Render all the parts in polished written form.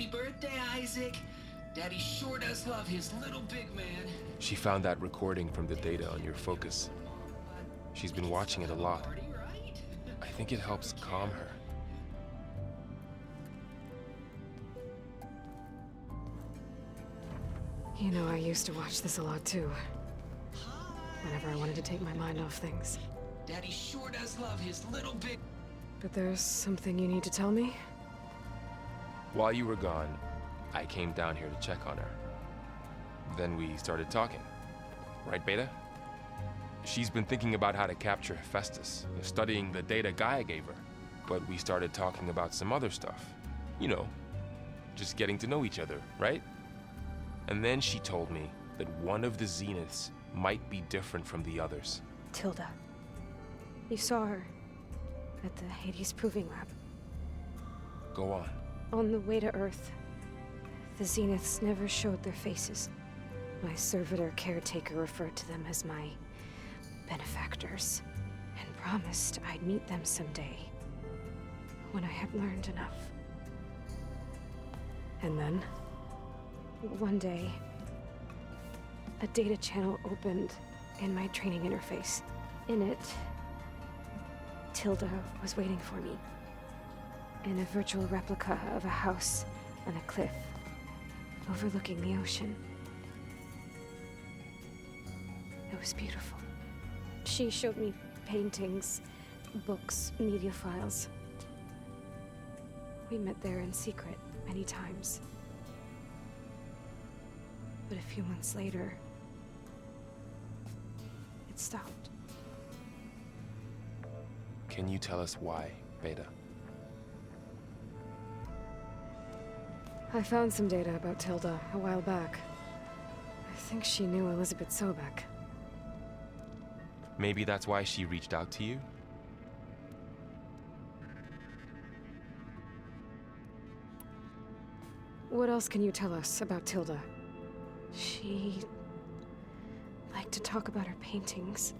Happy birthday, Isaac. Daddy sure does love his little big man. She found that recording from the data on your focus. She's been watching it a lot. I think it helps calm her. You know, I used to watch this a lot too. Whenever I wanted to take my mind off things. Daddy sure does love his little big... But there's something you need to tell me? While you were gone, I came down here to check on her. Then we started talking. Right, Beta? She's been thinking about how to capture Hephaestus, studying the data Gaia gave her. But we started talking about some other stuff. You know, just getting to know each other, right? And then she told me that one of the Zeniths might be different from the others. Tilda. You saw her at the Hades Proving Lab. Go on. On the way to Earth, the Zeniths never showed their faces. My servitor caretaker referred to them as my benefactors, and promised I'd meet them someday, when I had learned enough. And then, one day, a data channel opened in my training interface. In it, Tilda was waiting for me, in a virtual replica of a house on a cliff, overlooking the ocean. It was beautiful. She showed me paintings, books, media files. We met there in secret many times. But a few months later, it stopped. Can you tell us why, Beta? I found some data about Tilda a while back. I think she knew Elizabeth Sobek. Maybe that's why she reached out to you? What else can you tell us about Tilda? She liked to talk about her paintings.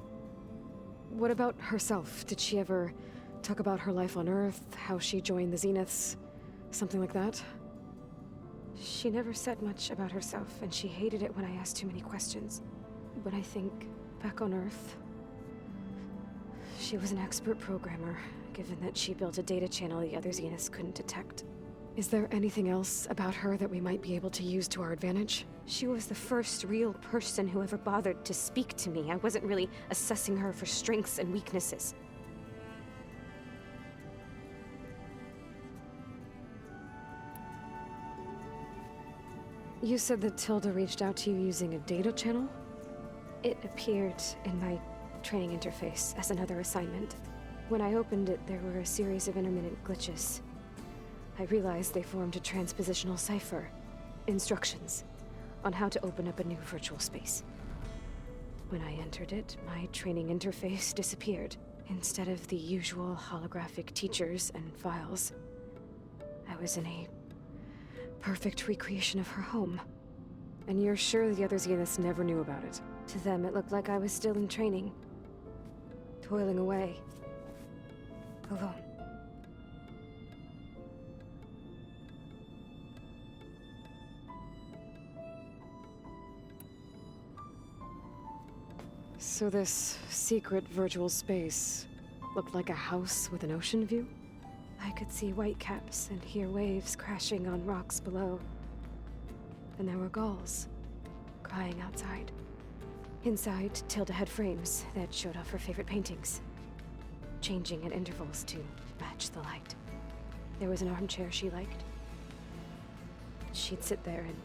What about herself? Did she ever talk about her life on Earth, how she joined the Zeniths, something like that? She never said much about herself, and she hated it when I asked too many questions. But I think, back on Earth, she was an expert programmer, given that she built a data channel the other Zeniths couldn't detect. Is there anything else about her that we might be able to use to our advantage? She was the first real person who ever bothered to speak to me. I wasn't really assessing her for strengths and weaknesses. You said that Tilda reached out to you using a data channel? It appeared in my training interface as another assignment. When I opened it, there were a series of intermittent glitches. I realized they formed a transpositional cipher, instructions, on how to open up a new virtual space. When I entered it, my training interface disappeared. Instead of the usual holographic teachers and files, I was in a perfect recreation of her home. And you're sure the other Zeniths never knew about it? To them, it looked like I was still in training, toiling away, alone. So this secret virtual space looked like a house with an ocean view? I could see whitecaps and hear waves crashing on rocks below. And there were gulls crying outside. Inside, Tilda had frames that showed off her favorite paintings, changing at intervals to match the light. There was an armchair she liked. She'd sit there and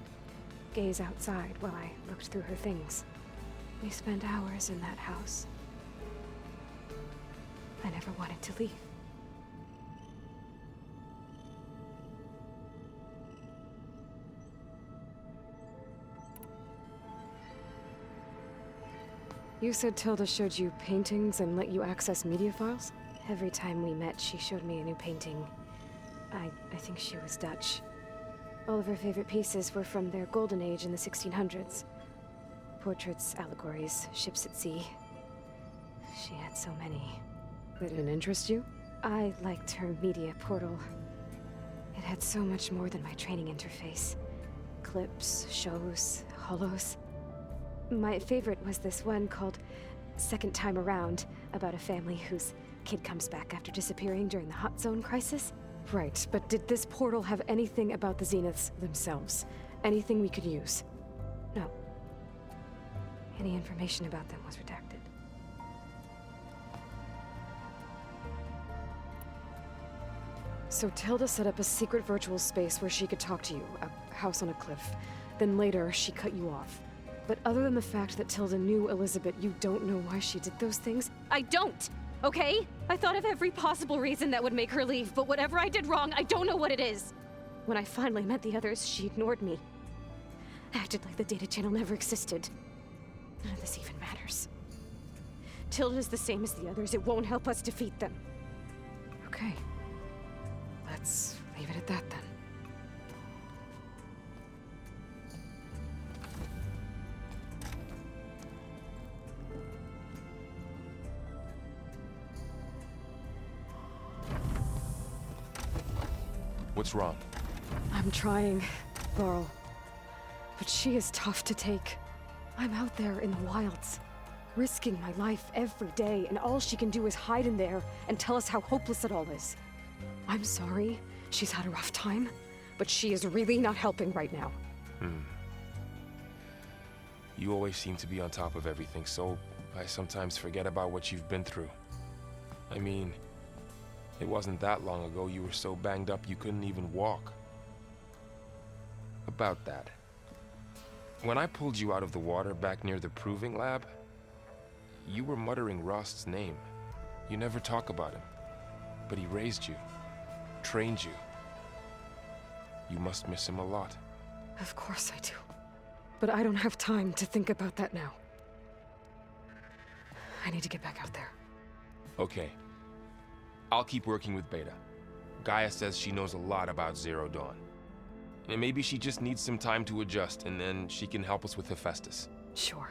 gaze outside while I looked through her things. We spent hours in that house. I never wanted to leave. You said Tilda showed you paintings and let you access media files? Every time we met, she showed me a new painting. I think she was Dutch. All of her favorite pieces were from their golden age in the 1600s. Portraits, allegories, ships at sea. She had so many. That didn't interest you? I liked her media portal. It had so much more than my training interface. Clips, shows, holos. My favorite was this one called Second Time Around, about a family whose kid comes back after disappearing during the Hot Zone crisis. Right, but did this portal have anything about the Zeniths themselves? Anything we could use? No. Any information about them was redacted. So Tilda set up a secret virtual space where she could talk to you, a house on a cliff. Then later, she cut you off. But other than the fact that Tilda knew Elizabeth, you don't know why she did those things? I don't! Okay? I thought of every possible reason that would make her leave, but whatever I did wrong, I don't know what it is. When I finally met the others, she ignored me. Acted like the data channel never existed. None of this even matters. Tilda's the same as the others. It won't help us defeat them. Okay. Let's leave it at that then. What's wrong? I'm trying, Laurel. But she is tough to take. I'm out there in the wilds, risking my life every day, and all she can do is hide in there and tell us how hopeless it all is. I'm sorry, she's had a rough time, but she is really not helping right now. You always seem to be on top of everything, so I sometimes forget about what you've been through. I mean, it wasn't that long ago you were so banged up you couldn't even walk. About that. When I pulled you out of the water back near the proving lab, you were muttering Rost's name. You never talk about him, but he raised you, trained you. You must miss him a lot. Of course I do. But I don't have time to think about that now. I need to get back out there. Okay. I'll keep working with Beta. Gaia says she knows a lot about Zero Dawn. And maybe she just needs some time to adjust, and then she can help us with Hephaestus. Sure.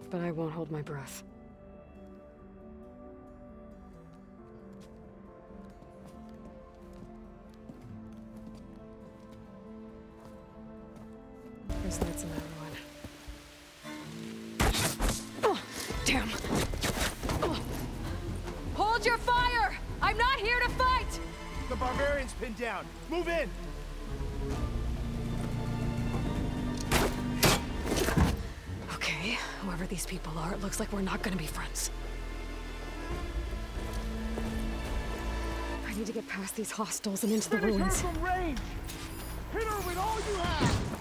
But I won't hold my breath. There's lights in that one. Oh, damn! Oh. Hold your fire! I'm not here to fight! The barbarian's pinned down. Move in! Okay, whoever these people are, it looks like we're not gonna be friends. I need to get past these hostels and into the Finish her ruins. from range! Hit her with all you have!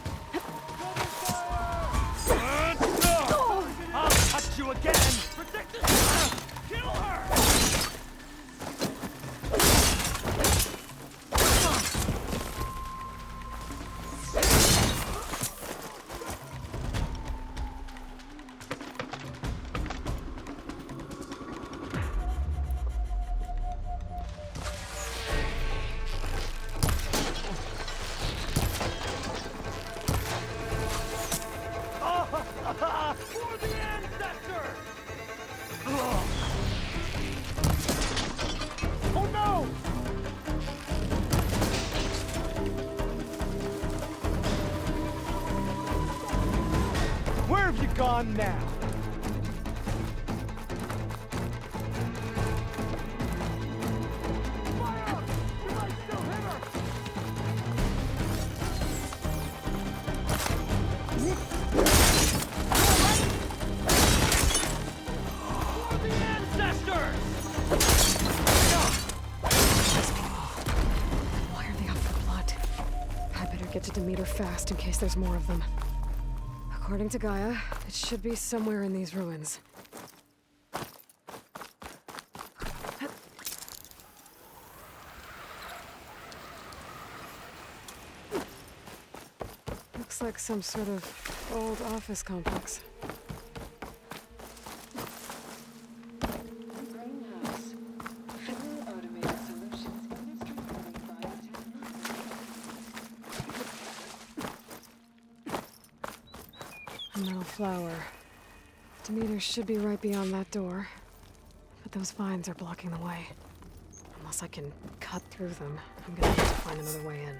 I'll touch you again! Protect this! Kill her! For the ancestors! Oh no! Where have you gone now? Fire! You might still hit her! For the ancestors! Why are they out for blood? I better get to Demeter fast in case there's more of them. According to Gaia, it should be somewhere in these ruins. Looks like some sort of old office complex. Greenhouse. Several automated solutions industry running biotech. A metal flower. Demeter should be right beyond that door. But those vines are blocking the way. Unless I can cut through them, I'm gonna have to find another way in.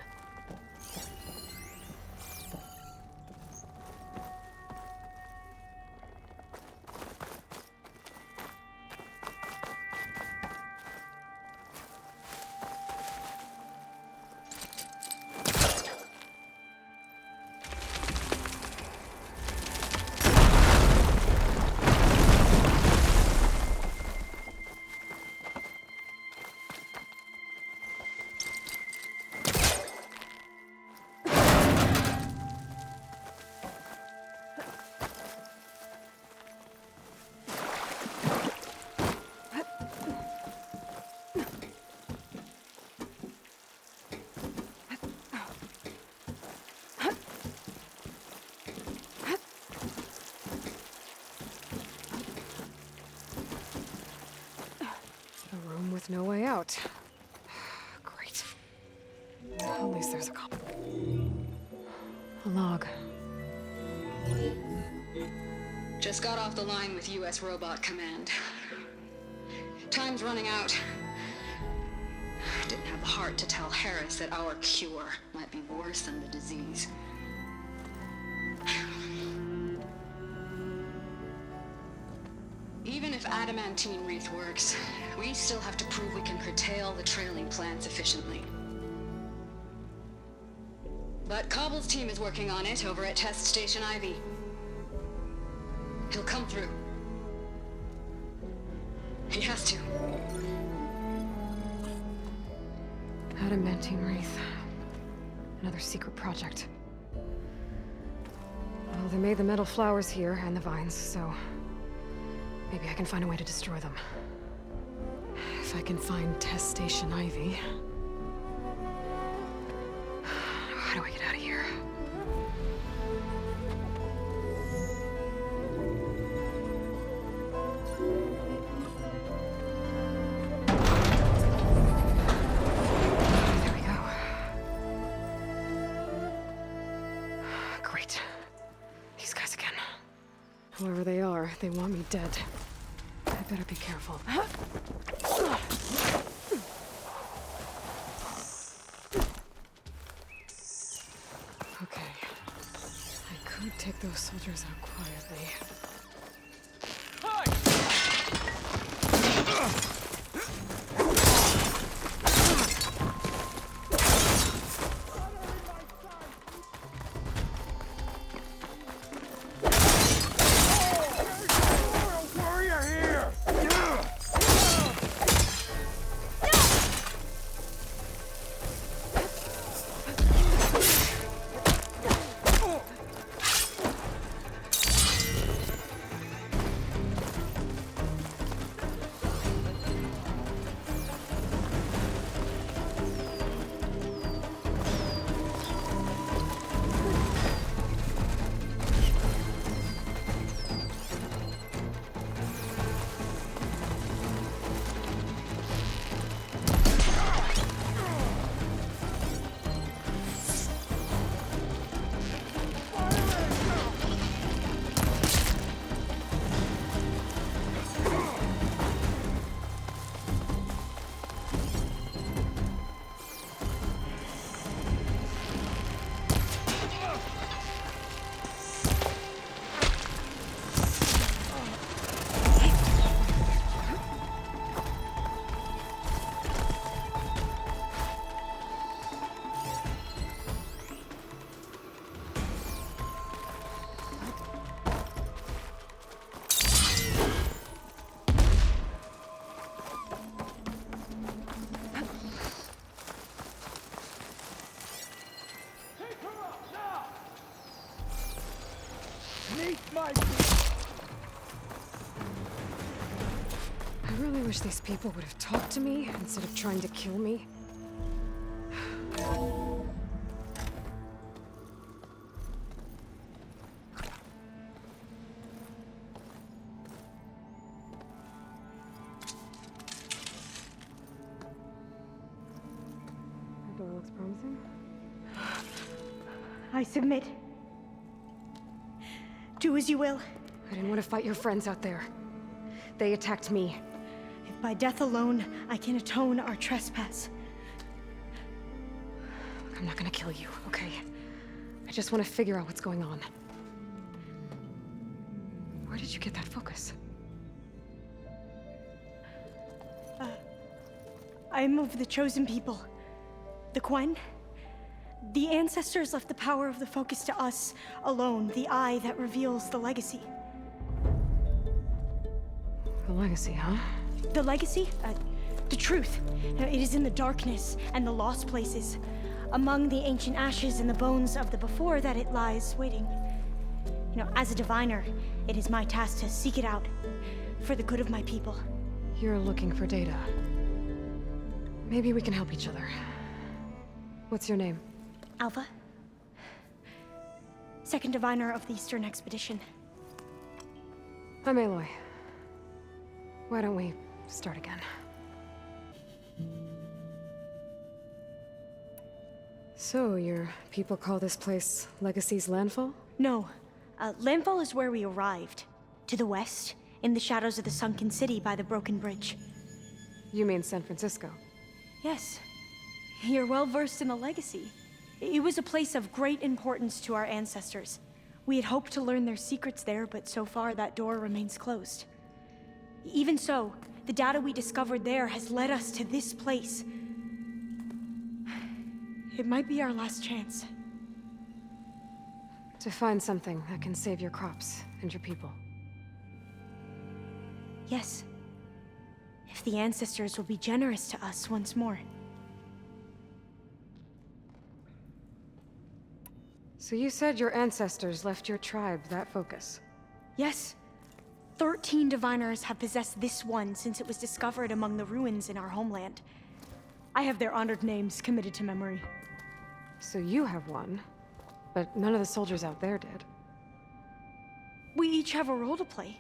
With no way out. Great. At least there's a log. Just got off the line with US Robot Command. Time's running out. Didn't have the heart to tell Harris that our cure might be worse than the disease. Even if adamantine wreath works, we still have to prove we can curtail the trailing plants efficiently. But Cobble's team is working on it over at Test Station Ivy. He'll come through. He has to. Adamantine wreath. Another secret project. Well, they made the metal flowers here and the vines, so maybe I can find a way to destroy them. If I can find Test Station Ivy. How do I get out of here? There we go. Great. These guys again. Whoever they are, they want me dead. I better be careful. Okay. I could take those soldiers out quietly. I really wish these people would have talked to me instead of trying to kill me. That door looks promising. I submit. Do as you will. I didn't want to fight your friends out there. They attacked me. By death alone, I can atone our trespass. I'm not gonna kill you, okay? I just want to figure out what's going on. Where did you get that focus? I'm of the chosen people. The Quen. The ancestors left the power of the focus to us alone, the eye that reveals the legacy. The legacy, huh? The legacy? The truth. It is in the darkness and the lost places. Among the ancient ashes and the bones of the before that it lies waiting. As a diviner, it is my task to seek it out for the good of my people. You're looking for data. Maybe we can help each other. What's your name? Alpha. Second diviner of the Eastern Expedition. I'm Aloy. Why don't we start again? So, your people call this place Legacy's Landfall? No. Landfall is where we arrived. To the west, in the shadows of the sunken city by the broken bridge. You mean San Francisco? Yes. You're well versed in the legacy. It was a place of great importance to our ancestors. We had hoped to learn their secrets there, but so far that door remains closed. Even so, the data we discovered there has led us to this place. It might be our last chance. To find something that can save your crops and your people. Yes. If the ancestors will be generous to us once more. So you said your ancestors left your tribe that focus? Yes. 13 diviners have possessed this one since it was discovered among the ruins in our homeland. I have their honored names committed to memory. So you have one, but none of the soldiers out there did. We each have a role to play.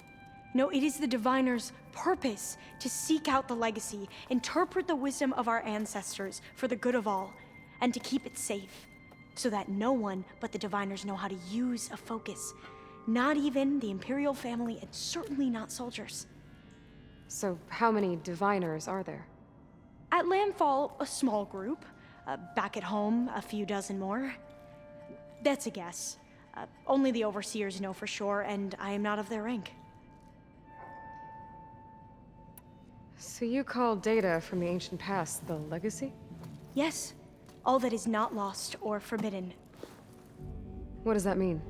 No, it is the diviner's purpose to seek out the legacy, interpret the wisdom of our ancestors for the good of all, and to keep it safe, so that no one but the diviners know how to use a focus. Not even the Imperial family, and certainly not soldiers. So how many diviners are there? At Landfall, a small group. Back at home, a few dozen more. That's a guess. Only the overseers know for sure, and I am not of their rank. So you call data from the ancient past the legacy? Yes. All that is not lost or forbidden. What does that mean?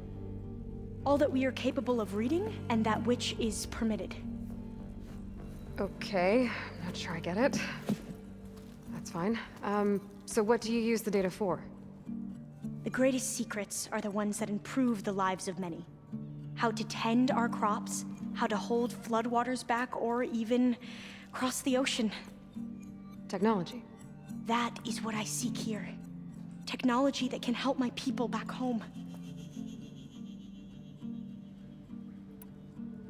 All that we are capable of reading, and that which is permitted. Okay, I'm not sure I get it. That's fine. So what do you use the data for? The greatest secrets are the ones that improve the lives of many. How to tend our crops, how to hold floodwaters back, or even cross the ocean. Technology. That is what I seek here. Technology that can help my people back home.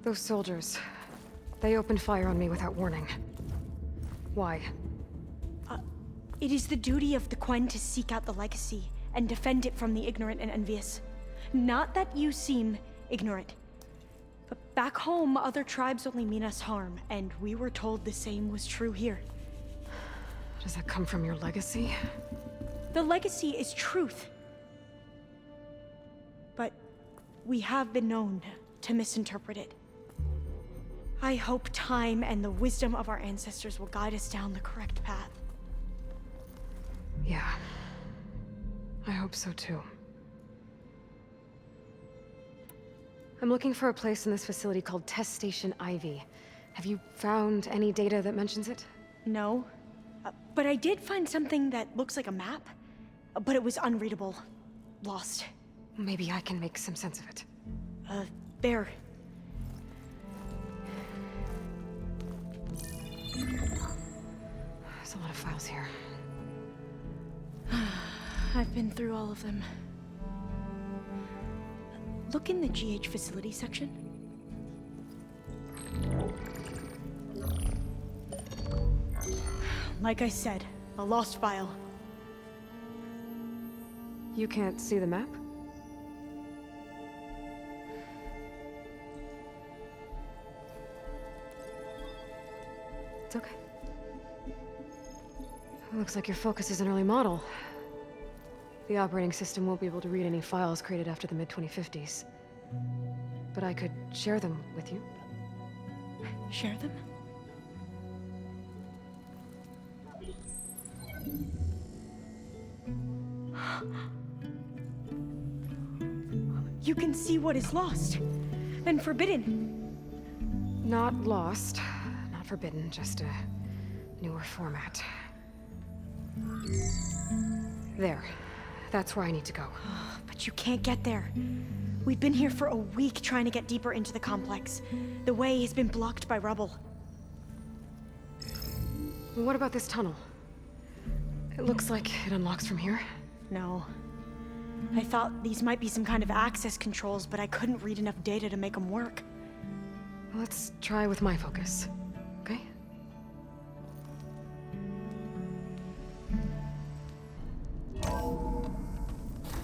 Those soldiers, they opened fire on me without warning. Why? It is the duty of the Quen to seek out the legacy and defend it from the ignorant and envious. Not that you seem ignorant. But back home, other tribes only mean us harm, and we were told the same was true here. Does that come from your legacy? The legacy is truth. But we have been known to misinterpret it. I hope time and the wisdom of our ancestors will guide us down the correct path. Yeah. I hope so too. I'm looking for a place in this facility called Test Station Ivy. Have you found any data that mentions it? No. But I did find something that looks like a map. But it was unreadable. Lost. Maybe I can make some sense of it. There. There's a lot of files here. I've been through all of them. Look in the GH facility section. Like I said, a lost file. You can't see the map? It's okay. Looks like your focus is an early model. The operating system won't be able to read any files created after the mid-2050s. But I could share them with you. Share them? You can see what is lost and forbidden. Not lost, not forbidden, just a newer format. There. That's where I need to go. But you can't get there. We've been here for a week trying to get deeper into the complex. The way has been blocked by rubble. What about this tunnel? It looks like it unlocks from here. No. I thought these might be some kind of access controls, but I couldn't read enough data to make them work. Let's try with my focus, okay?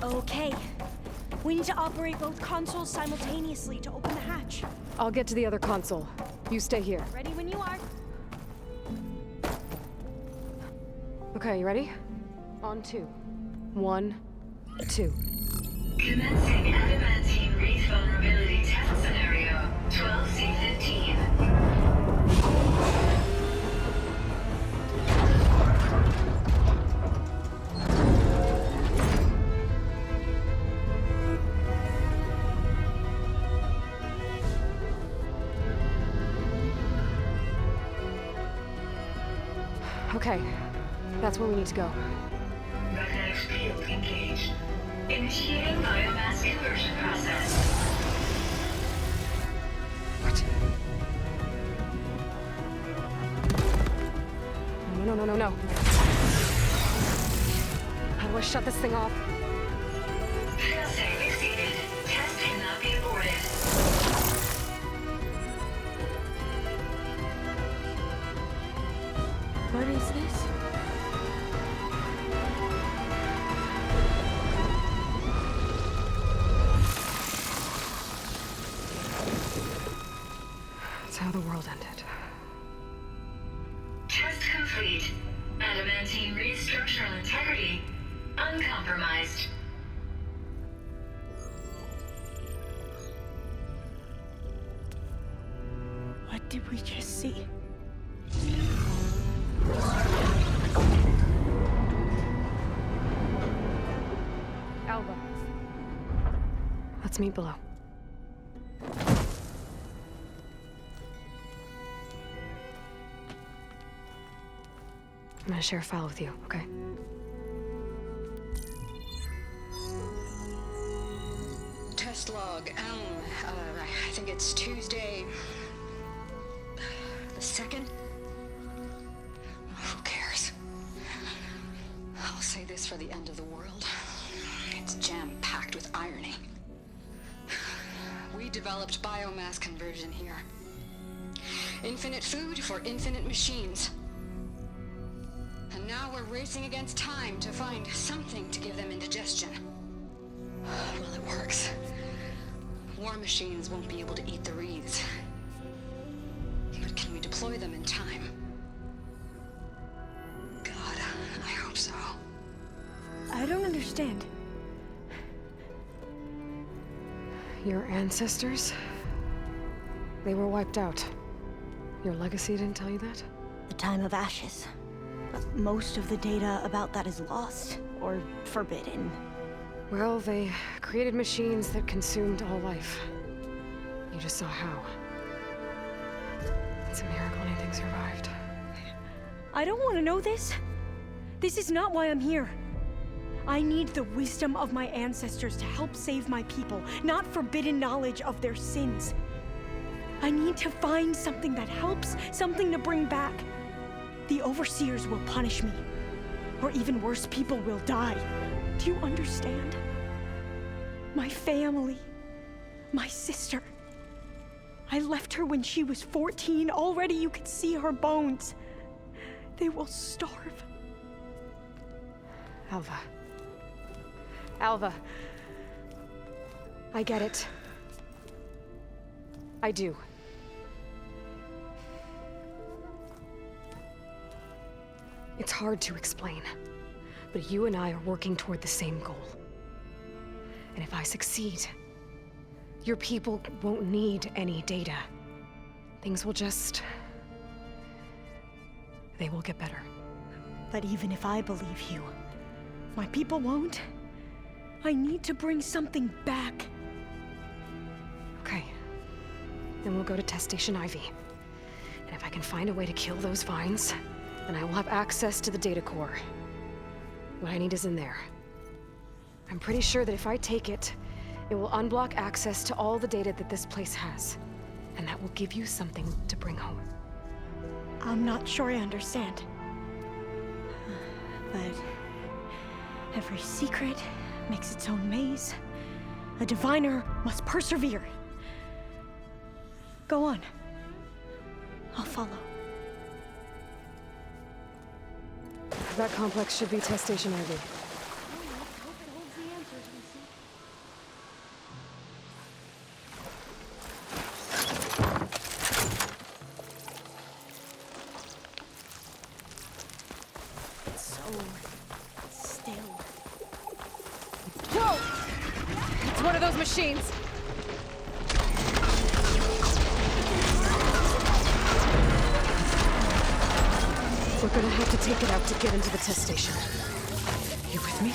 Okay. We need to operate both consoles simultaneously to open the hatch. I'll get to the other console. You stay here. Ready when you are. Okay, you ready? On 2. 1, 2. Commencing adamantine wreath vulnerability test scenario 12C15. Okay, that's where we need to go. Magnetic field engaged. Initiating biomass conversion process. What? No. How do I shut this thing off? Failsafe exceeded. Test cannot be aborted. What is this? That's how the world ended. Test complete. Adamantine wreath structural integrity uncompromised. What did we just see? Alva. Let's meet below. I'm gonna share a file with you, okay? Test log, I think it's Tuesday the 2nd? Who cares? I'll say this for the end of the world. It's jam-packed with irony. We developed biomass conversion here. Infinite food for infinite machines. And now we're racing against time to find something to give them indigestion. Well, it works. War machines won't be able to eat the wreaths. But can we deploy them in time? God, I hope so. I don't understand. Your ancestors? They were wiped out. Your legacy didn't tell you that? The time of ashes. But most of the data about that is lost or forbidden. Well, they created machines that consumed all life. You just saw how. It's a miracle anything survived. I don't want to know this. This is not why I'm here. I need the wisdom of my ancestors to help save my people, not forbidden knowledge of their sins. I need to find something that helps, something to bring back. The overseers will punish me. Or even worse, people will die. Do you understand? My family. My sister. I left her when she was 14. Already you could see her bones. They will starve. Alva. Alva. I get it. I do. It's hard to explain, but you and I are working toward the same goal. And if I succeed, your people won't need any data. Things will just... they will get better. But even if I believe you, my people won't. I need to bring something back. Okay. Then we'll go to Test Station Ivy. And if I can find a way to kill those vines, then I will have access to the data core. What I need is in there. I'm pretty sure that if I take it, it will unblock access to all the data that this place has. And that will give you something to bring home. I'm not sure I understand. But every secret makes its own maze. A diviner must persevere. Go on. I'll follow. That complex should be Test Station Ivy. It's so still. Whoa! It's one of those machines! We're gonna have to take it out to get into the test station. You with me?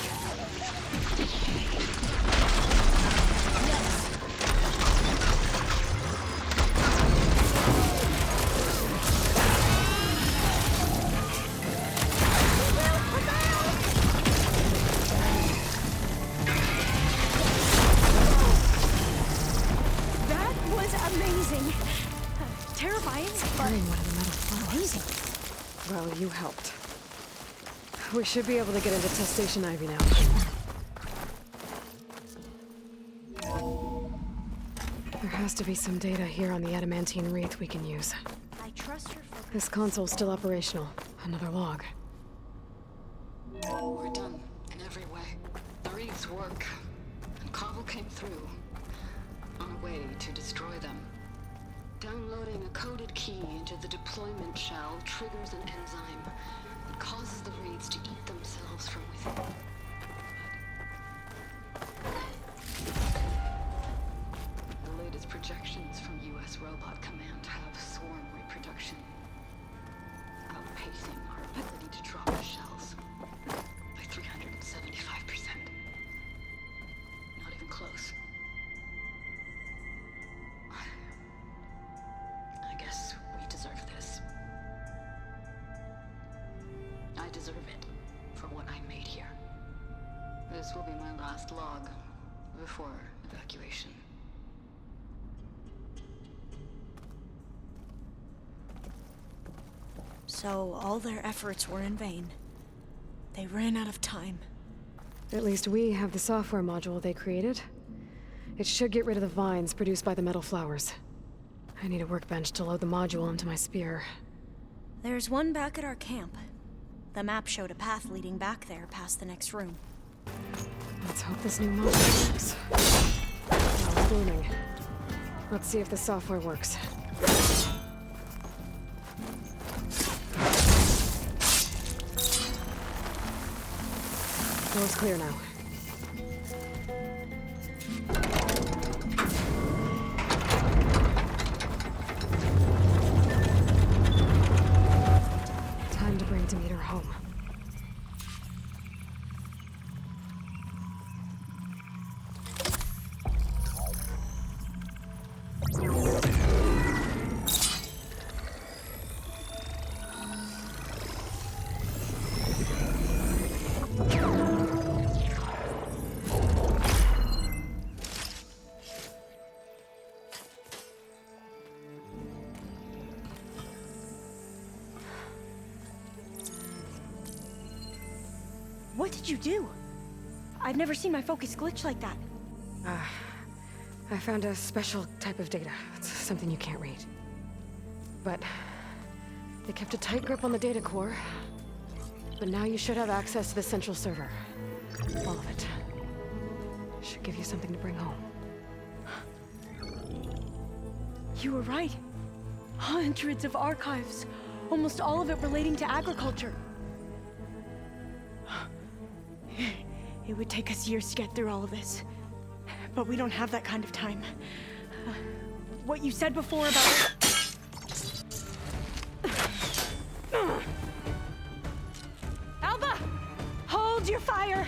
That was amazing. Terrifying, but Burning one of the metal floors. amazing. Well, you helped. We should be able to get into Test Station Ivy now. There has to be some data here on the adamantine wreath we can use. I trust your focus. This console's still operational. Another log. We're done in every way. The wreaths work, and Cobble came through on a way to destroy them. Downloading a coded key into the deployment shell triggers an enzyme that causes the wreaths to eat themselves from within. The latest projections from US Robot Command have swarm reproduction, outpacing our ability to drop the shells by 375%. Not even close. I guess we deserve this. I deserve it for what I made here. This will be my last log before evacuation. So all their efforts were in vain. They ran out of time. At least we have the software module they created. It should get rid of the vines produced by the metal flowers. I need a workbench to load the module into my spear. There's one back at our camp. The map showed a path leading back there past the next room. Let's hope this new module works. Now it's booming. Let's see if the software works. Door's clear now. Time to bring Demeter home. What did you do? I've never seen my focus glitch like that. I found a special type of data. It's something you can't read. But they kept a tight grip on the data core. But now you should have access to the central server. All of it. Should give you something to bring home. You were right. Hundreds of archives. Almost all of it relating to agriculture. It would take us years to get through all of this. But we don't have that kind of time. What you said before about... Alba! Hold your fire!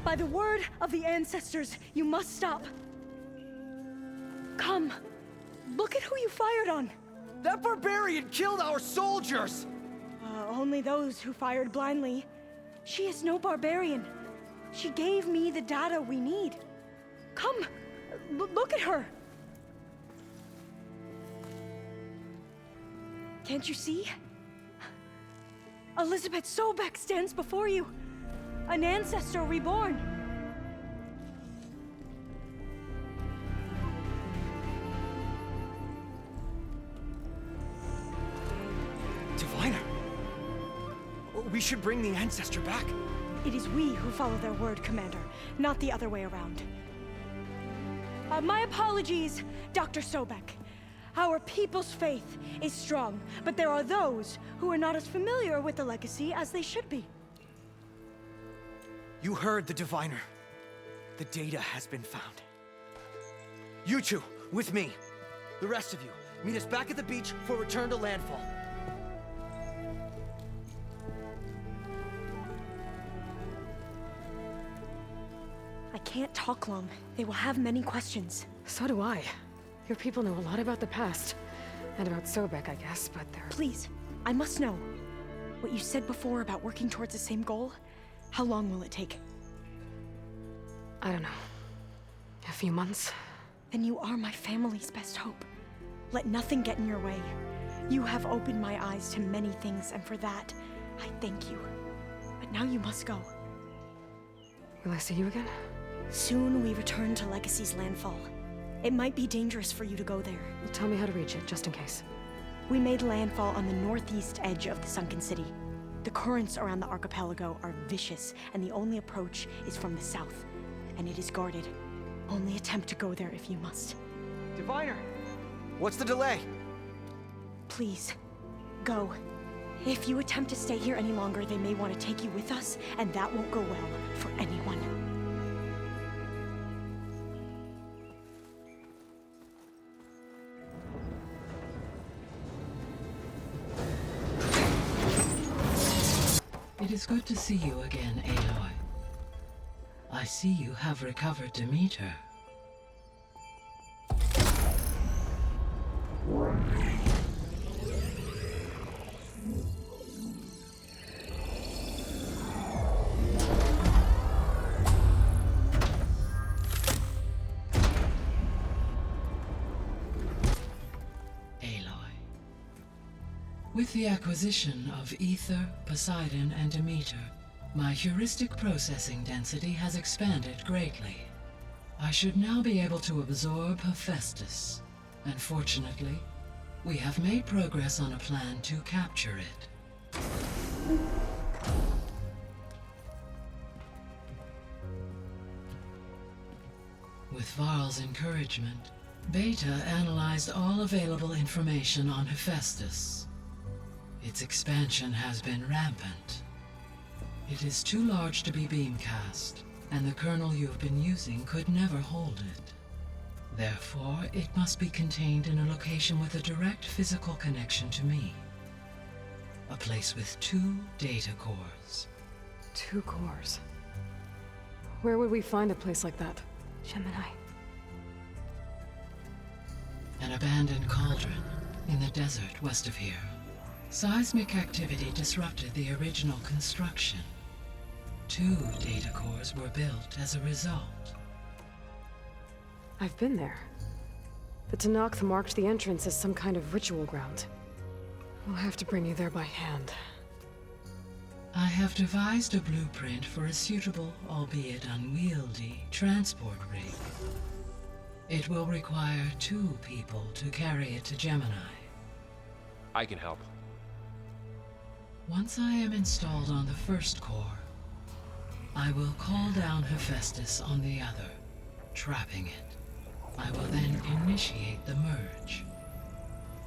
By the word of the ancestors, you must stop. Come. Look at who you fired on. That barbarian killed our soldiers! Only those who fired blindly. She is no barbarian. She gave me the data we need. Come, look at her. Can't you see? Elizabeth Sobek stands before you. An ancestor reborn. Diviner! We should bring the ancestor back. It is we who follow their word, Commander, not the other way around. My apologies, Dr. Sobek. Our people's faith is strong, but there are those who are not as familiar with the legacy as they should be. You heard the diviner. The data has been found. You two, with me. The rest of you, meet us back at the beach for return to landfall. I can't talk long. They will have many questions. So do I. Your people know a lot about the past. And about Sobek, I guess, but they're... Please, I must know. What you said before about working towards the same goal, how long will it take? I don't know. A few months? Then you are my family's best hope. Let nothing get in your way. You have opened my eyes to many things, and for that, I thank you. But now you must go. Will I see you again? Soon we return to Legacy's landfall. It might be dangerous for you to go there. Tell me how to reach it, just in case. We made landfall on the northeast edge of the sunken city. The currents around the archipelago are vicious, and the only approach is from the south. And it is guarded. Only attempt to go there if you must. Diviner! What's the delay? Please, go. If you attempt to stay here any longer, they may want to take you with us, and that won't go well for anyone. It is good to see you again, Aloy. I see you have recovered Demeter. With the acquisition of Ether, Poseidon, and Demeter, my heuristic processing density has expanded greatly. I should now be able to absorb Hephaestus, and fortunately, we have made progress on a plan to capture it. With Varl's encouragement, Beta analyzed all available information on Hephaestus. Its expansion has been rampant. It is too large to be beamcast, and the kernel you've been using could never hold it. Therefore, it must be contained in a location with a direct physical connection to me. A place with 2 data cores. 2 cores? Where would we find a place like that? Gemini. An abandoned cauldron in the desert west of here. Seismic activity disrupted the original construction. 2 data cores were built as a result. I've been there. The Tenakth marked the entrance as some kind of ritual ground. We'll have to bring you there by hand. I have devised a blueprint for a suitable, albeit unwieldy, transport rig. It will require 2 people to carry it to Gemini. I can help. Once I am installed on the first core, I will call down Hephaestus on the other, trapping it. I will then initiate the merge.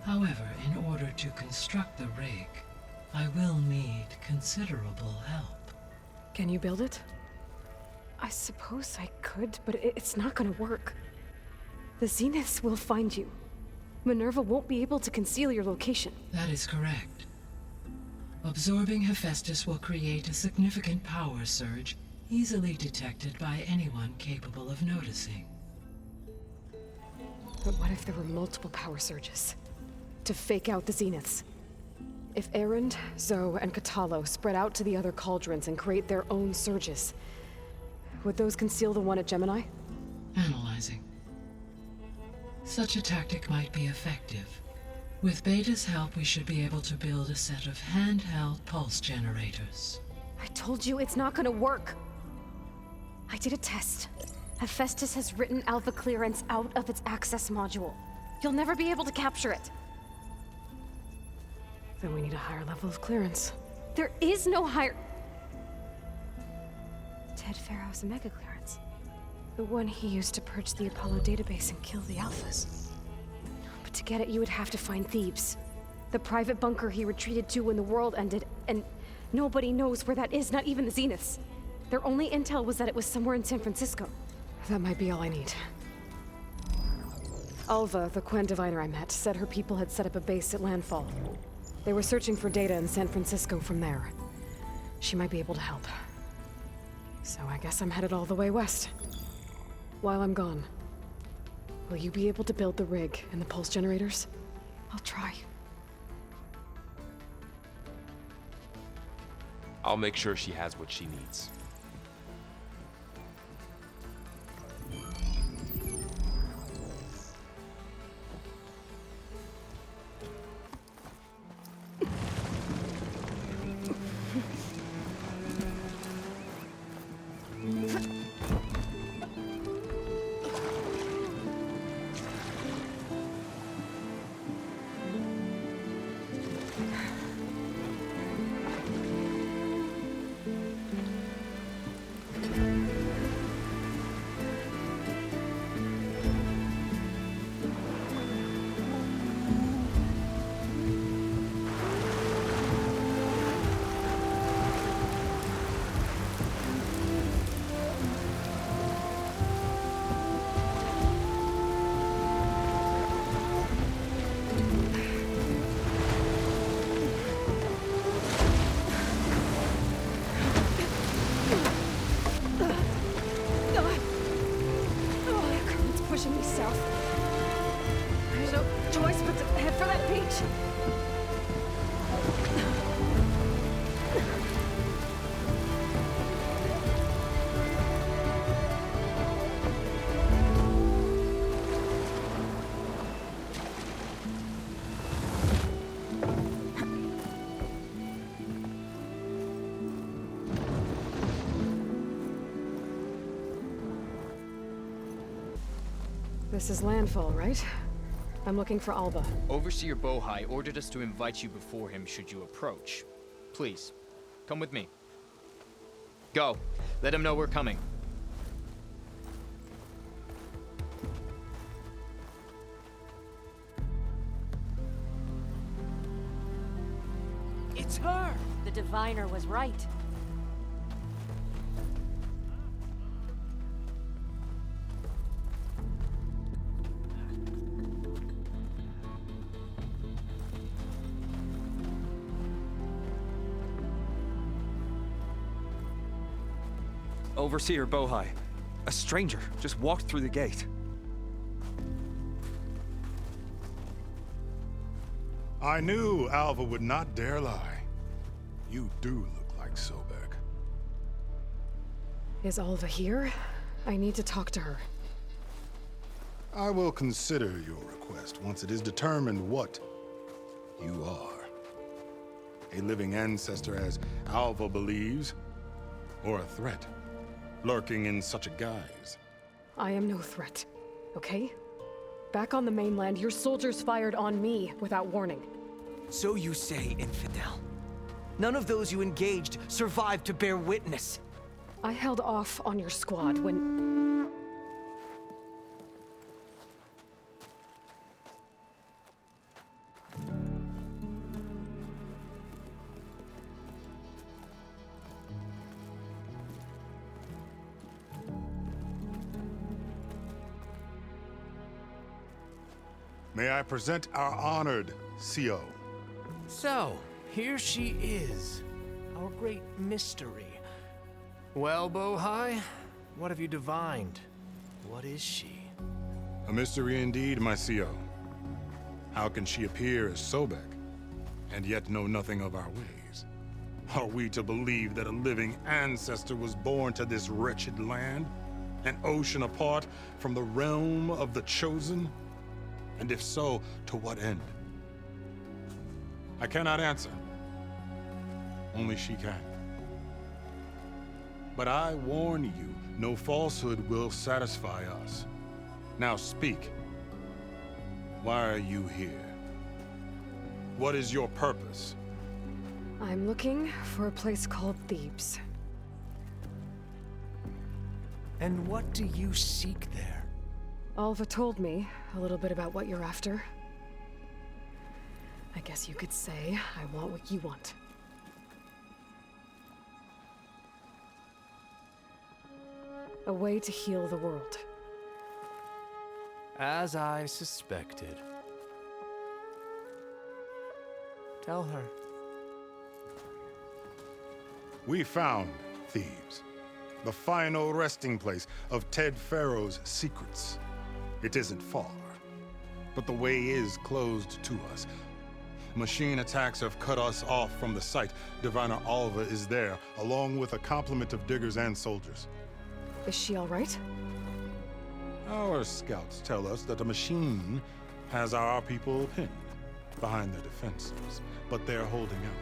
However, in order to construct the rig, I will need considerable help. Can you build it? I suppose I could, but it's not gonna work. The Zeniths will find you. Minerva won't be able to conceal your location. That is correct. Absorbing Hephaestus will create a significant power surge, easily detected by anyone capable of noticing. But what if there were multiple power surges? To fake out the Zeniths? If Erend, Zoe, and Katalo spread out to the other cauldrons and create their own surges, would those conceal the one at Gemini? Analyzing. Such a tactic might be effective. With Beta's help, we should be able to build a set of handheld pulse generators. I told you it's not gonna work. I did a test. Hephaestus has written Alpha clearance out of its access module. You'll never be able to capture it. Then we need a higher level of clearance. There is no higher... Ted Pharaoh's Omega clearance. The one he used to purge the Apollo database and kill the Alphas. But to get it, you would have to find Thebes. The private bunker he retreated to when the world ended, and nobody knows where that is, not even the Zeniths. Their only intel was that it was somewhere in San Francisco. That might be all I need. Alva, the Quen diviner I met, said her people had set up a base at landfall. They were searching for data in San Francisco from there. She might be able to help. So I guess I'm headed all the way west. While I'm gone, will you be able to build the rig and the pulse generators? I'll try. I'll make sure she has what she needs. Pushing me south. There's no choice but to head for that beach. This is landfall, right? I'm looking for Alba. Overseer Bohai ordered us to invite you before him should you approach. Please, come with me. Go. Let him know we're coming. It's her! The diviner was right. Overseer Bohai. A stranger just walked through the gate. I knew Alva would not dare lie. You do look like Sobek. Is Alva here? I need to talk to her. I will consider your request once it is determined what you are. A living ancestor, as Alva believes, or a threat, lurking in such a guise. I am no threat, okay? Back on the mainland, your soldiers fired on me without warning. So you say, infidel. None of those you engaged survived to bear witness. I held off on your squad when... May I present our honored CO? So, here she is, our great mystery. Well, Bohai, what have you divined? What is she? A mystery indeed, my CO. How can she appear as Sobek, and yet know nothing of our ways? Are we to believe that a living ancestor was born to this wretched land? An ocean apart from the realm of the chosen? And if so, to what end? I cannot answer. Only she can. But I warn you, no falsehood will satisfy us. Now speak. Why are you here? What is your purpose? I'm looking for a place called Thebes. And what do you seek there? Alva told me a little bit about what you're after. I guess you could say I want what you want. A way to heal the world. As I suspected. Tell her. We found Thebes, the final resting place of Ted Pharaoh's secrets. It isn't far, but the way is closed to us. Machine attacks have cut us off from the site. Diviner Alva is there, along with a complement of diggers and soldiers. Is she all right? Our scouts tell us that a machine has our people pinned behind their defenses, but they're holding out.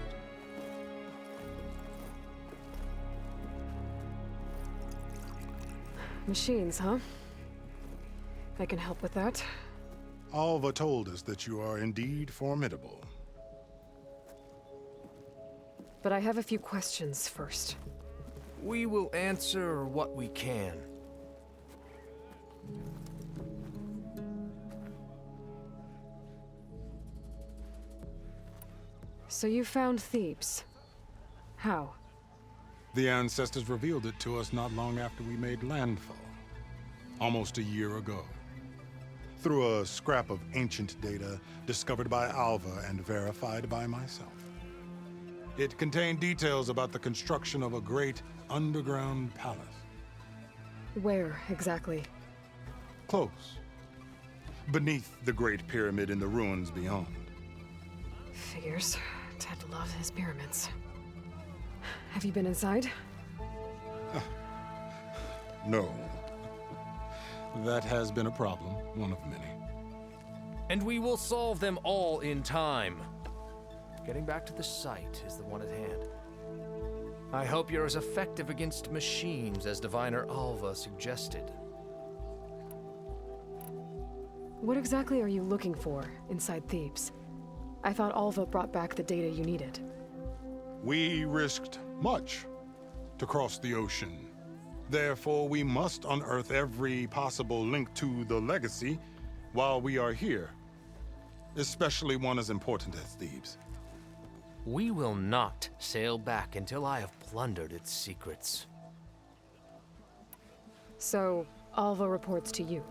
Machines, huh? I can help with that. Alva told us that you are indeed formidable. But I have a few questions first. We will answer what we can. So you found Thebes. How? The ancestors revealed it to us not long after we made landfall. Almost a year ago. Through a scrap of ancient data discovered by Alva and verified by myself. It contained details about the construction of a great underground palace. Where, exactly? Close. Beneath the Great Pyramid in the ruins beyond. Figures. Ted loved his pyramids. Have you been inside? No. That has been a problem, one of many. And we will solve them all in time. Getting back to the site is the one at hand. I hope you're as effective against machines as Diviner Alva suggested. What exactly are you looking for inside Thebes? I thought Alva brought back the data you needed. We risked much to cross the ocean. Therefore, we must unearth every possible link to the legacy while we are here. Especially one as important as Thebes. We will not sail back until I have plundered its secrets. So, Alva reports to you.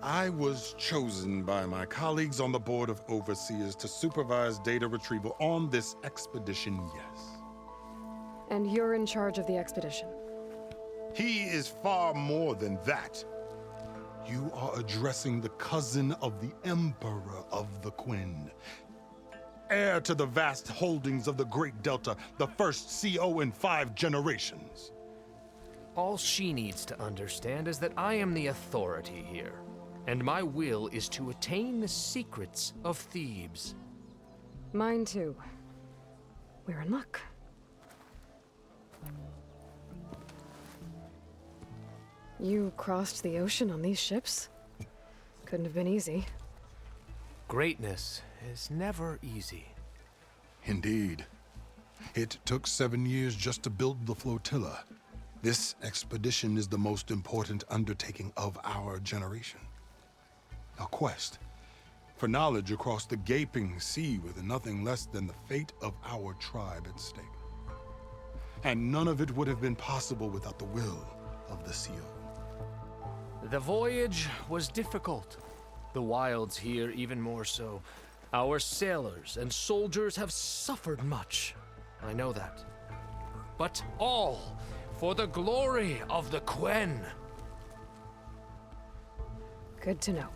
I was chosen by my colleagues on the Board of Overseers to supervise data retrieval on this expedition, yes. And you're in charge of the expedition? He is far more than that. You are addressing the cousin of the Emperor of the Quinn. Heir to the vast holdings of the Great Delta, the first CO in 5 generations. All she needs to understand is that I am the authority here, and my will is to attain the secrets of Thebes. Mine too. We're in luck. You crossed the ocean on these ships? Couldn't have been easy. Greatness is never easy. Indeed. It took 7 years just to build the flotilla. This expedition is the most important undertaking of our generation. A quest for knowledge across the gaping sea with nothing less than the fate of our tribe at stake. And none of it would have been possible without the will of the CO. The voyage was difficult, The wilds here even more so. Our sailors and soldiers have suffered much. I know that. But all for the glory of the Quen. Good to know.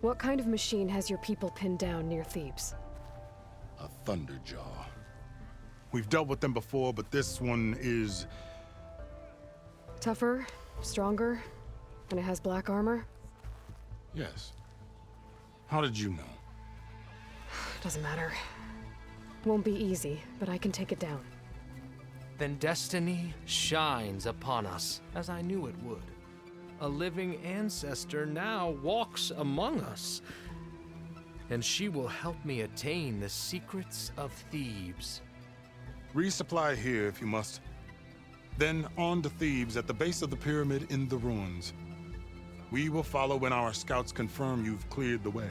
What kind of machine has your people pinned down near Thebes? A Thunderjaw. We've dealt with them before, but this one is... Tougher, stronger, and it has black armor? Yes. How did you know? Doesn't matter. Won't be easy, but I can take it down. Then destiny shines upon us, as I knew it would. A living ancestor now walks among us, and she will help me attain the secrets of Thebes. Resupply here if you must. Then on to Thebes at the base of the pyramid in the ruins. We will follow when our scouts confirm you've cleared the way.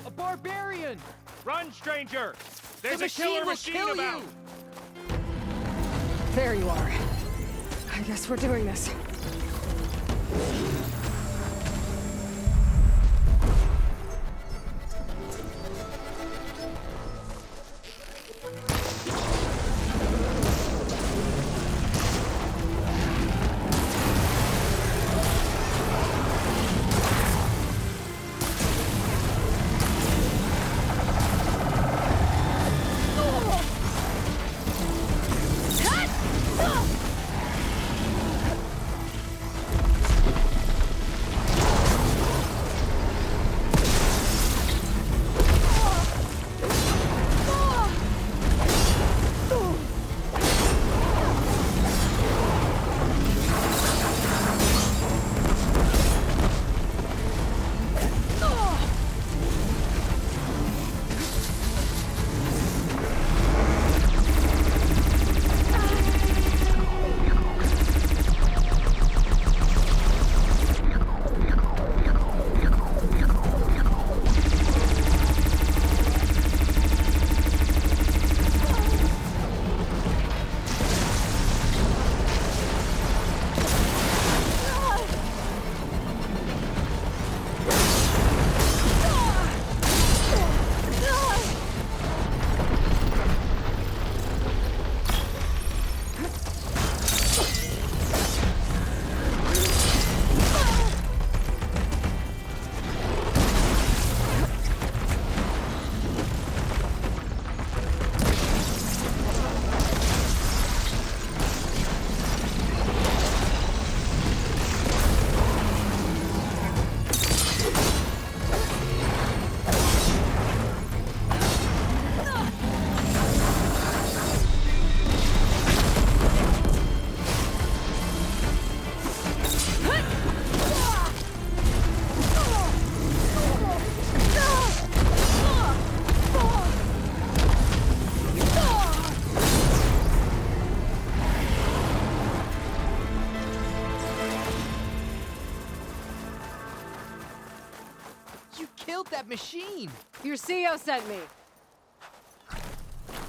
A barbarian! Run, stranger! There's The a killer machine machine will kill about! you! There you are. I guess we're doing this. That machine! Your CEO sent me.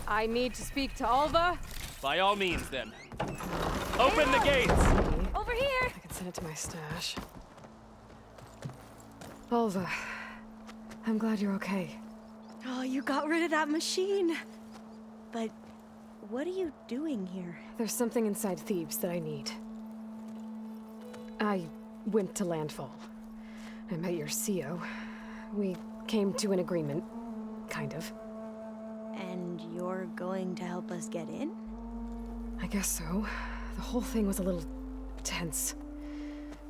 I need to speak to Alva. By all means, then. Open the gates! Over here! I can send it to my stash. Alva, I'm glad you're okay. Oh, you got rid of that machine. But what are you doing here? There's something inside Thebes that I need. I went to landfall. I met your CEO. We came to an agreement, kind of. And you're going to help us get in? I guess so. The whole thing was a little tense.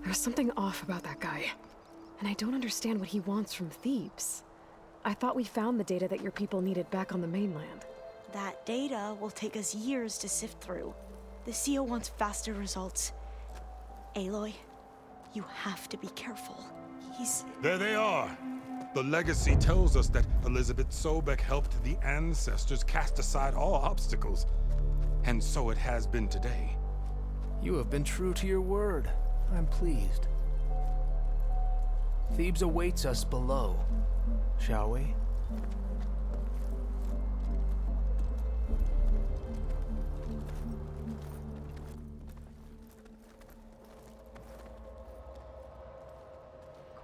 There's something off about that guy. And I don't understand what he wants from Thebes. I thought we found the data that your people needed back on the mainland. That data will take us years to sift through. The CEO wants faster results. Aloy, you have to be careful. He's... There they are! The legacy tells us that Elizabeth Sobek helped the ancestors cast aside all obstacles. And so it has been today. You have been true to your word. I'm pleased. Thebes awaits us below, shall we?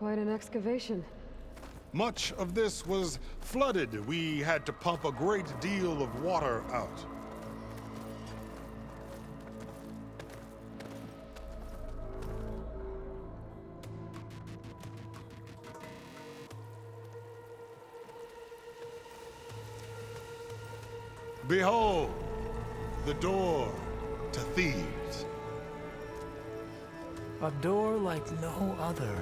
Quite an excavation. Much of this was flooded. We had to pump a great deal of water out. Behold, the door to Thebes. A door like no other.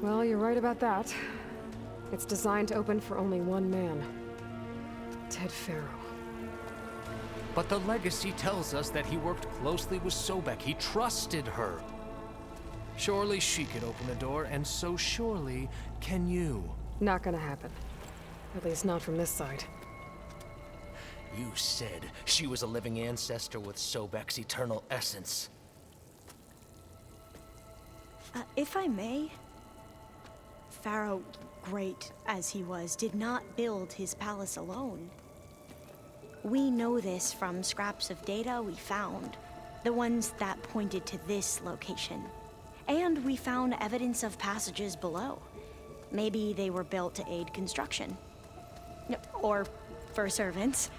Well, you're right about that. It's designed to open for only one man. Ted Faro. But the legacy tells us that he worked closely with Sobek. He trusted her. Surely she could open the door, and so surely can you. Not gonna happen. At least not from this side. You said she was a living ancestor with Sobek's eternal essence. If I may, Pharaoh, great as he was, did not build his palace alone. We know this from scraps of data we found, the ones that pointed to this location. And we found evidence of passages below. Maybe they were built to aid construction. Or for servants.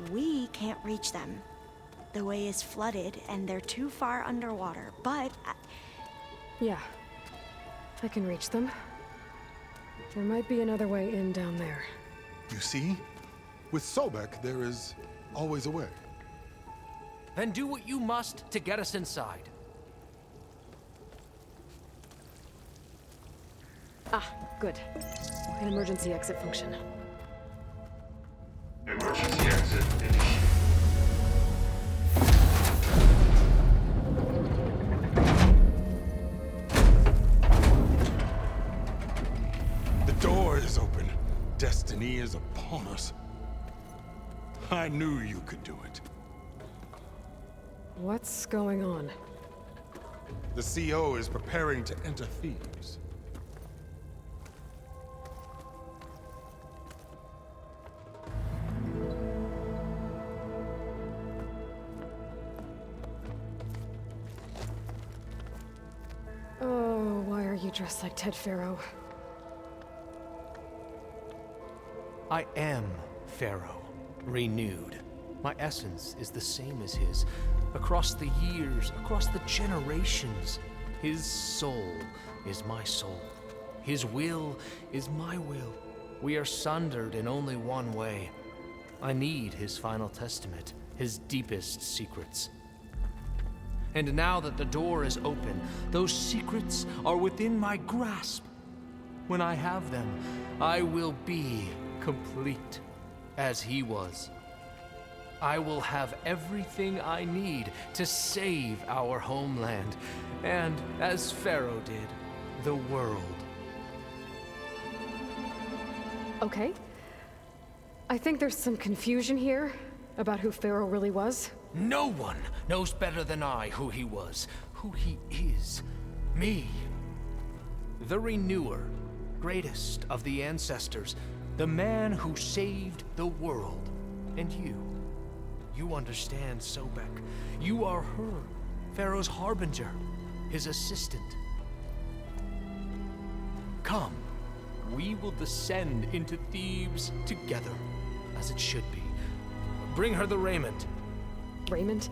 We can't reach them. The way is flooded and they're too far underwater, but... Yeah. I can reach them. There might be another way in down there. You see? With Sobek, there is always a way. Then do what you must to get us inside. Ah, good. An emergency exit function. Emergency exit initiated. The door is open. Destiny is upon us. I knew you could do it. What's going on? The CO is preparing to enter Thebes. Oh, why are you dressed like Ted Faro? I am Pharaoh, renewed. My essence is the same as his. Across the years, across the generations, his soul is my soul. His will is my will. We are sundered in only one way. I need his final testament, his deepest secrets. And now that the door is open, those secrets are within my grasp. When I have them, I will be complete, as he was. I will have everything I need to save our homeland, and, as Pharaoh did, the world. Okay. I think there's some confusion here about who Pharaoh really was. No one knows better than I who he was, who he is. Me. The Renewer, greatest of the ancestors, the man who saved the world. And you. You understand Sobek. You are her, Pharaoh's harbinger, his assistant. Come, we will descend into Thebes together, as it should be. Bring her the raiment. Raiment?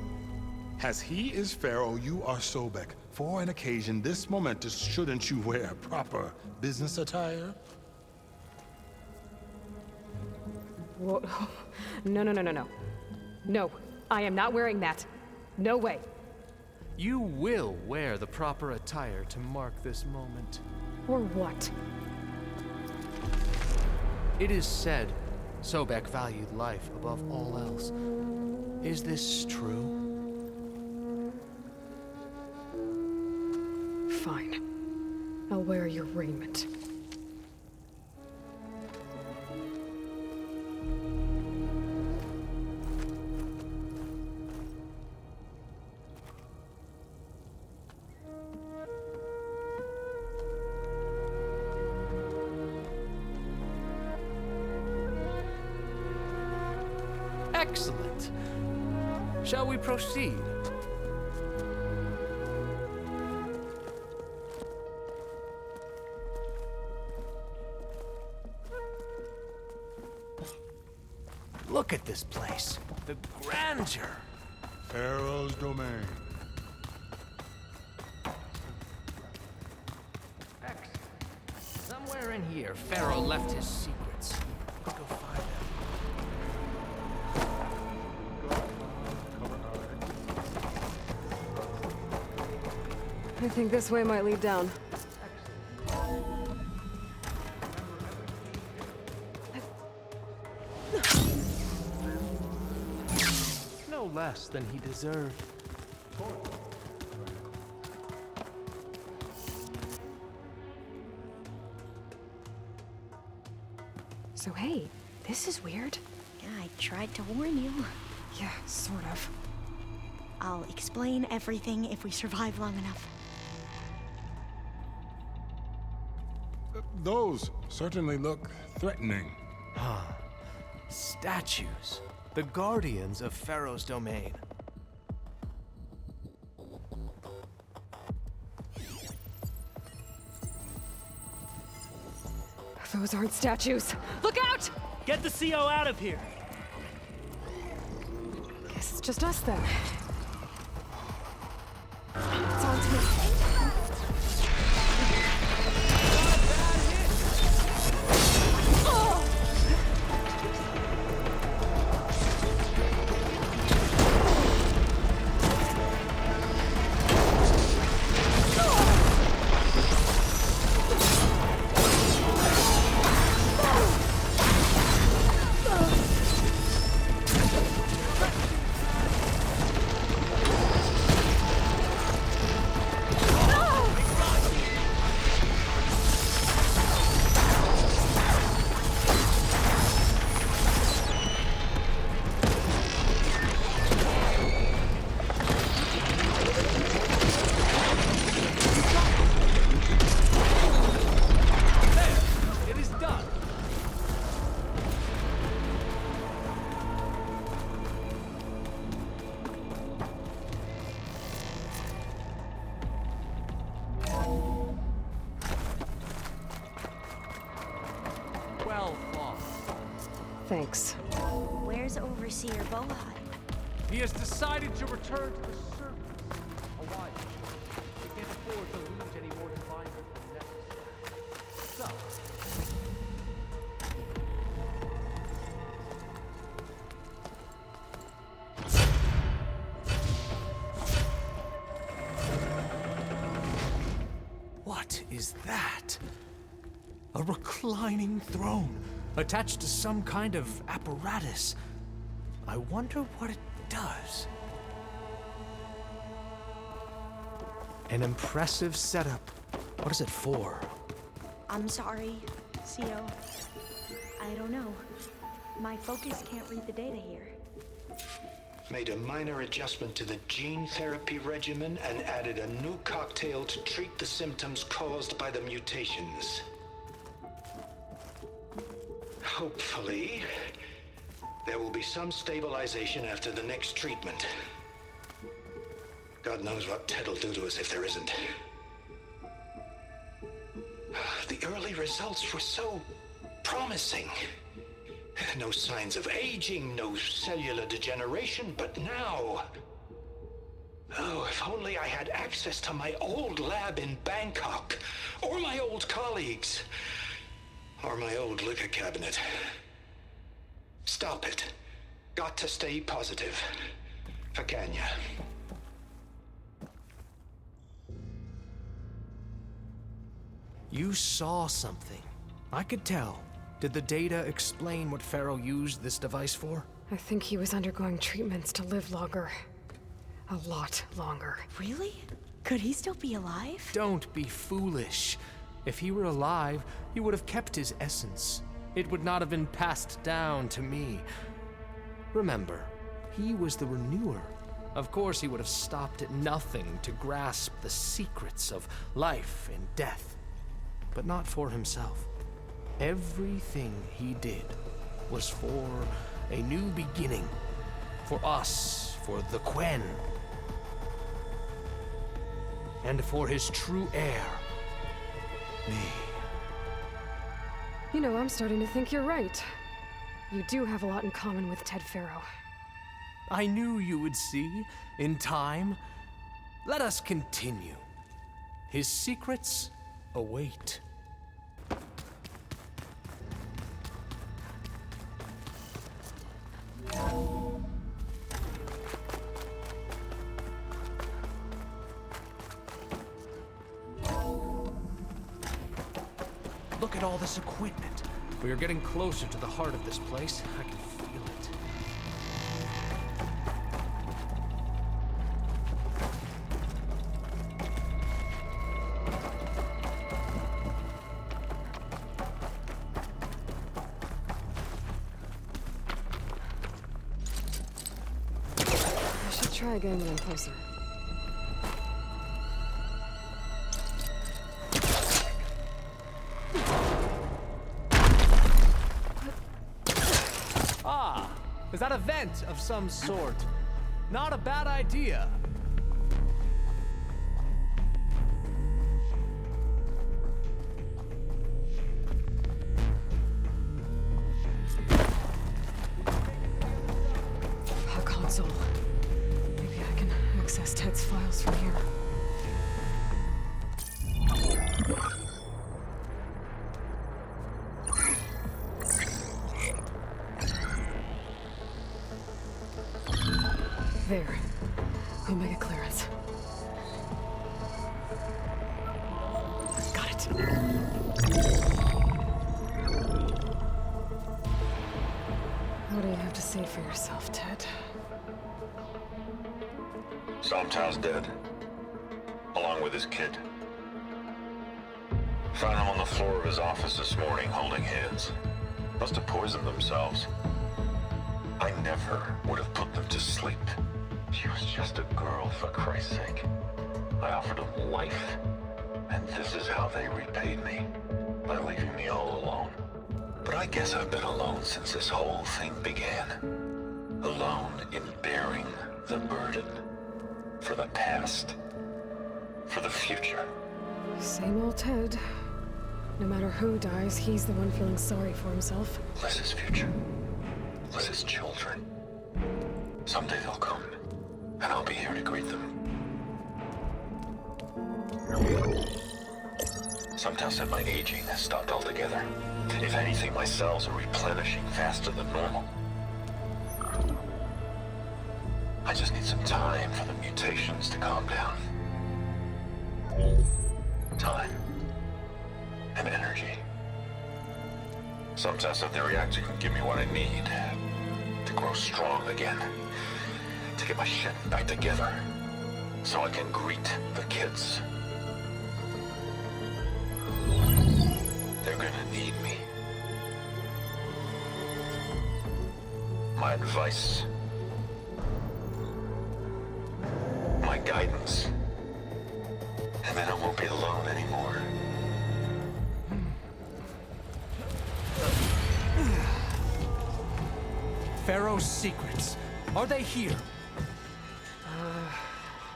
As he is Pharaoh, you are Sobek. For an occasion this momentous, shouldn't you wear proper business attire? Whoa. No, no, no, no, no. No, I am not wearing that. No way. You will wear the proper attire to mark this moment. Or what? It is said Sobek valued life above all else. Is this true? Fine. I'll wear your raiment. Excellent. Shall we proceed? Look at this place. The grandeur. Pharaoh's domain. Excellent. Somewhere in here, Pharaoh left his secrets. Let's go find them. I think this way might lead down. No less than he deserved. So hey, this is weird. Yeah, I tried to warn you. Yeah, sort of. I'll explain everything if we survive long enough. Those certainly look threatening. Statues. The guardians of Pharaoh's domain. Those aren't statues. Look out! Get the CO out of here! Guess it's just us then. It's on to me. Thanks. Where's Overseer Bohai? He has decided to return to the surface. A wise choice. We can't afford to lose any more diviners than necessary. So, what is that? A reclining throne, attached to some kind of apparatus. I wonder what it does. An impressive setup. What is it for? I'm sorry, CO. I don't know. My focus can't read the data here. Made a minor adjustment to the gene therapy regimen and added a new cocktail to treat the symptoms caused by the mutations. Hopefully, there will be some stabilization after the next treatment. God knows what Ted'll do to us if there isn't. The early results were so promising. No signs of aging, no cellular degeneration, but now... Oh, if only I had access to my old lab in Bangkok, or my old colleagues. Or my old liquor cabinet. Stop it. Got to stay positive. Fakanya. You saw something. I could tell. Did the data explain what Pharaoh used this device for? I think he was undergoing treatments to live longer. A lot longer. Really? Could he still be alive? Don't be foolish. If he were alive, he would have kept his essence. It would not have been passed down to me. Remember, he was the renewer. Of course, he would have stopped at nothing to grasp the secrets of life and death. But not for himself. Everything he did was for a new beginning, For us, for the Quen. And for his true heir, me. You know, I'm starting to think you're right. You do have a lot in common with Ted Faro. I knew you would see, in time. Let us continue. His secrets await. Look at all this equipment. We are getting closer to the heart of this place. I can feel it. I should try again when I'm closer. Is that a vent of some sort? Not a bad idea. A console. Maybe I can access Ted's files from here. There. Omega clearance. Got it. What do you have to say for yourself, Ted? Somtow's dead, along with his kid. Found him on the floor of his office this morning, holding hands. Must have poisoned themselves. I never would have put them to sleep. She was just a girl, for Christ's sake. I offered them life, and this is how they repaid me, by leaving me all alone. But I guess I've been alone since this whole thing began. Alone in bearing the burden. For the past. For the future. Same old Ted. No matter who dies, he's the one feeling sorry for himself. Less his future. Less his children. Someday they'll come. And I'll be here to greet them. Somtow said my aging has stopped altogether. If anything, my cells are replenishing faster than normal. I just need some time for the mutations to calm down. Time. And energy. Somtow said the reactor can give me what I need to grow strong again. To get my shit back together, so I can greet the kids. They're gonna need me. My advice. My guidance. And then I won't be alone anymore. Pharaoh's secrets. Are they here?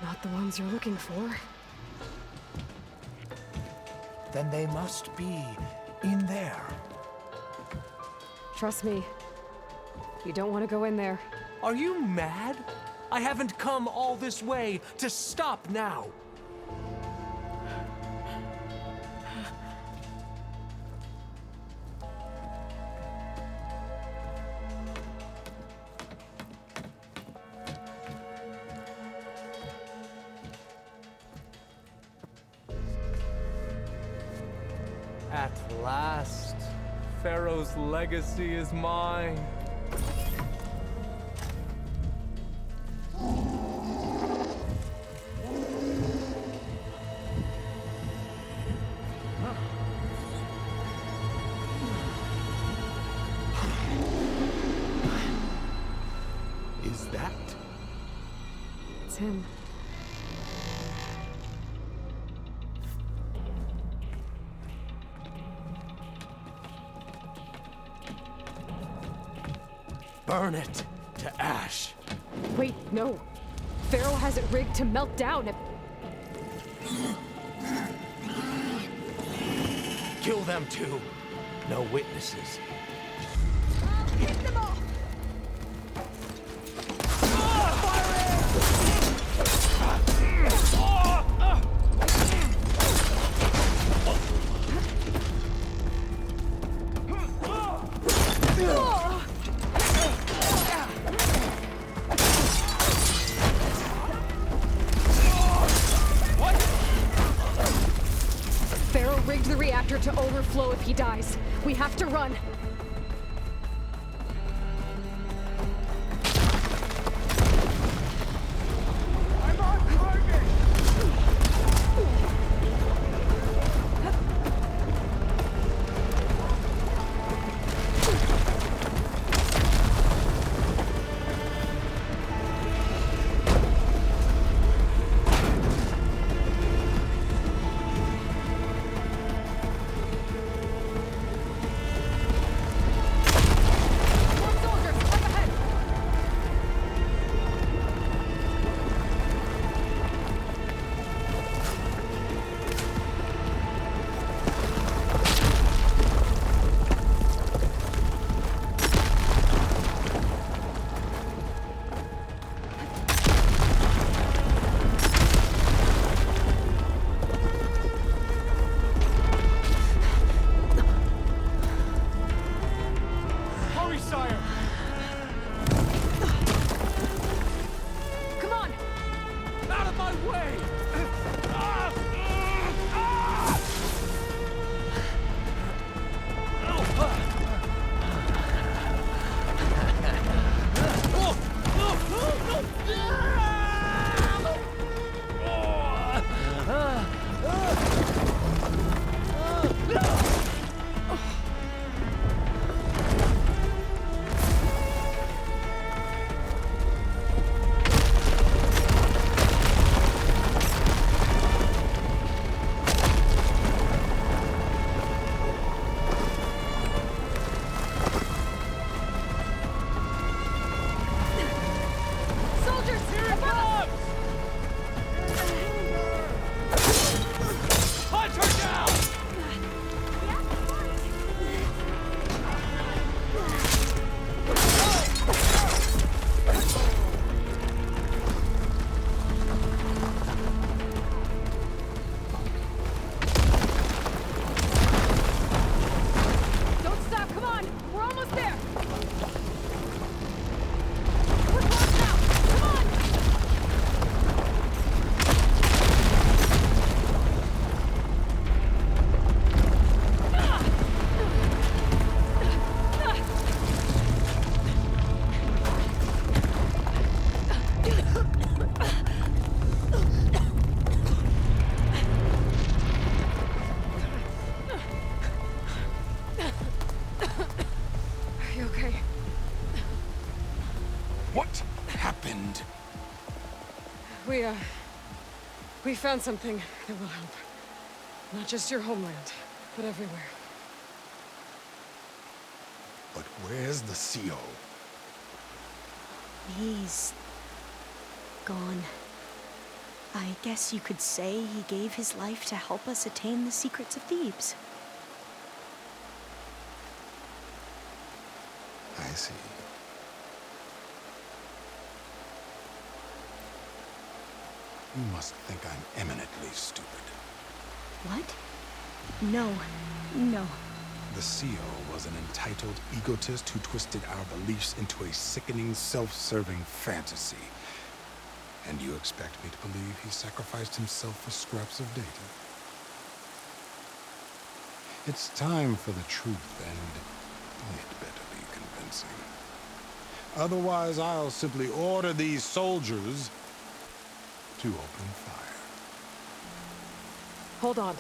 Not the ones you're looking for. Then they must be in there. Trust me. You don't want to go in there. Are you mad? I haven't come all this way to stop now. At last, Pharaoh's legacy is mine. Is that? It's him. Burn it to ash. Wait, no. Pharaoh has it rigged to melt down. Kill them too. No witnesses. Hit them all! Pharaoh rigged the reactor to overflow if he dies. We have to run. I'm on target! Hurry, sire! Come on! Out of my way! Soldiers, above us! Punch her down! Don't stop, come on! We're almost there! We're close now! Come on! Are you okay? What happened? We found something that will help. Not just your homeland, but everywhere. But where's the CO? He's gone. I guess you could say he gave his life to help us attain the secrets of Thebes. I see. You must think I'm eminently stupid. What? No. No. The CO was an entitled egotist who twisted our beliefs into a sickening, self-serving fantasy. And you expect me to believe he sacrificed himself for scraps of data? It's time for the truth, and it better be convincing. Otherwise, I'll simply order these soldiers to open fire. Hold on.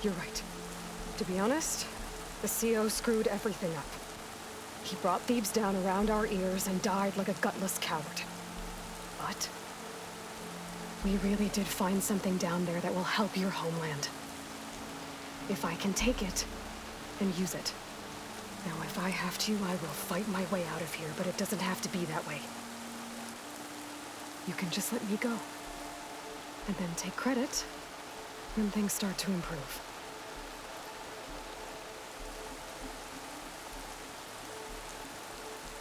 You're right. To be honest, the CO screwed everything up. He brought Thebes down around our ears and died like a gutless coward. But we really did find something down there that will help your homeland. If I can take it and use it, Now, if I have to, I will fight my way out of here, but it doesn't have to be that way. You can just let me go. And then take credit when things start to improve.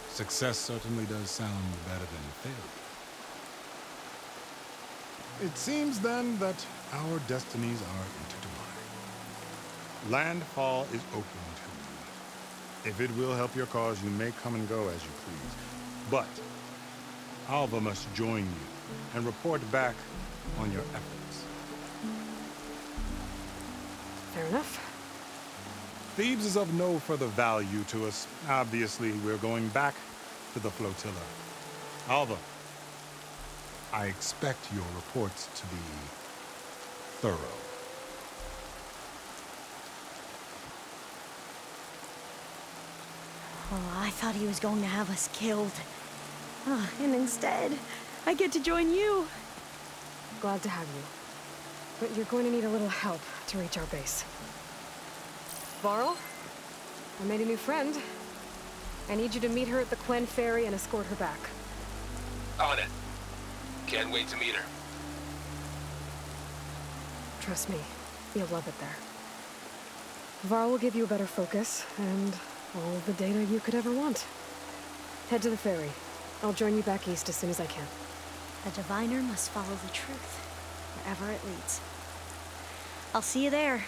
Success certainly does sound better than failure. It seems then that our destinies are intertwined. Landfall is open to you. If it will help your cause, you may come and go as you please. But Alva must join you and report back on your efforts. Fair enough. Thebes is of no further value to us. Obviously, we're going back to the flotilla. Alva, I expect your reports to be thorough. Oh, I thought he was going to have us killed. Oh, and instead, I get to join you. Glad to have you. But you're going to need a little help to reach our base. Varl, I made a new friend. I need you to meet her at the Quen Ferry and escort her back. On it. Can't wait to meet her. Trust me, you'll love it there. Varl will give you a better focus, and all of the data you could ever want. Head to the ferry. I'll join you back east as soon as I can. The diviner must follow the truth, wherever it leads. I'll see you there.